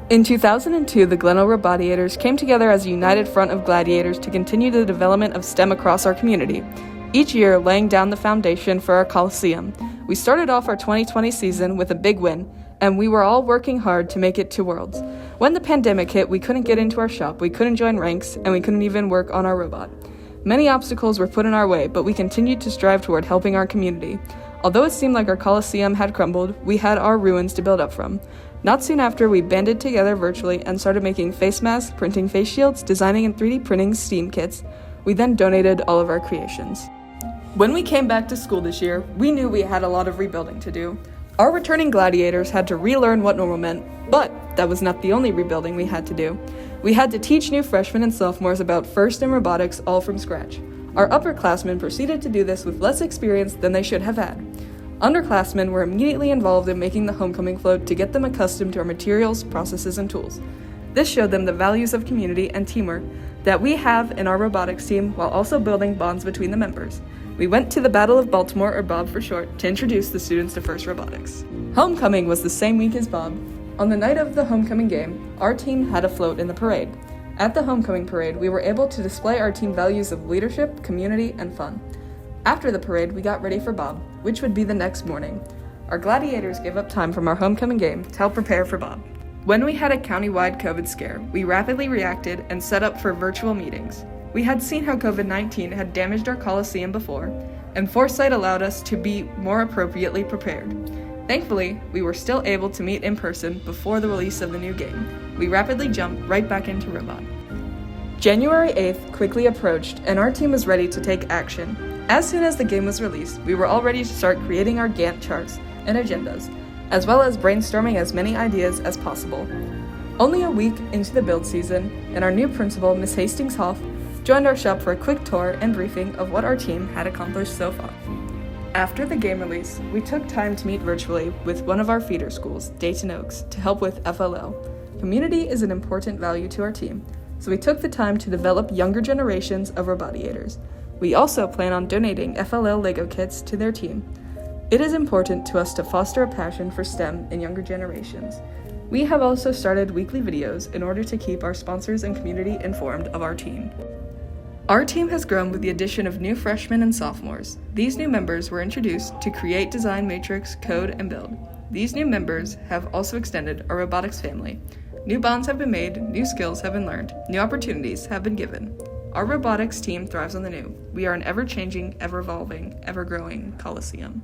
In 2002, the Glenelg Robotiators came together as a united front of gladiators to continue the development of STEM across our community, each year laying down the foundation for our Coliseum. We started off our 2020 season with a big win, and we were all working hard to make it to Worlds. When the pandemic hit, we couldn't get into our shop, we couldn't join ranks, and we couldn't even work on our robot. Many obstacles were put in our way, but we continued to strive toward helping our community. Although it seemed like our Coliseum had crumbled, we had our ruins to build up from. Not soon after, we banded together virtually and started making face masks, printing face shields, designing and 3D printing STEAM kits. We then donated all of our creations. When we came back to school this year, we knew we had a lot of rebuilding to do. Our returning gladiators had to relearn what normal meant, but that was not the only rebuilding we had to do. We had to teach new freshmen and sophomores about FIRST and robotics all from scratch. Our upperclassmen proceeded to do this with less experience than they should have had. Underclassmen were immediately involved in making the homecoming float to get them accustomed to our materials, processes, and tools. This showed them the values of community and teamwork that we have in our robotics team while also building bonds between the members. We went to the Battle of Baltimore, or Bob for short, to introduce the students to FIRST Robotics. Homecoming was the same week as Bob. On the night of the homecoming game, our team had a float in the parade. At the homecoming parade, we were able to display our team values of leadership, community, and fun. After the parade, we got ready for Bob, which would be the next morning. Our gladiators gave up time from our homecoming game to help prepare for Bob. When we had a county-wide COVID scare, we rapidly reacted and set up for virtual meetings. We had seen how COVID-19 had damaged our Coliseum before, and foresight allowed us to be more appropriately prepared. Thankfully, we were still able to meet in person before the release of the new game. We rapidly jumped right back into Robot. January 8th quickly approached, and our team was ready to take action. As soon as the game was released, we were all ready to start creating our Gantt charts and agendas, as well as brainstorming as many ideas as possible. Only a week into the build season, and our new principal, Ms. Hastings-Hoff, joined our shop for a quick tour and briefing of what our team had accomplished so far. After the game release, we took time to meet virtually with one of our feeder schools, Dayton Oaks, to help with FLL. Community is an important value to our team, so we took the time to develop younger generations of Robotiators. We also plan on donating FLL Lego kits to their team. It is important to us to foster a passion for STEM in younger generations. We have also started weekly videos in order to keep our sponsors and community informed of our team. Our team has grown with the addition of new freshmen and sophomores. These new members were introduced to create, design, matrix, code, and build. These new members have also extended our robotics family. New bonds have been made, new skills have been learned, new opportunities have been given. Our robotics team thrives on the new. We are an ever-changing, ever-evolving, ever-growing Coliseum.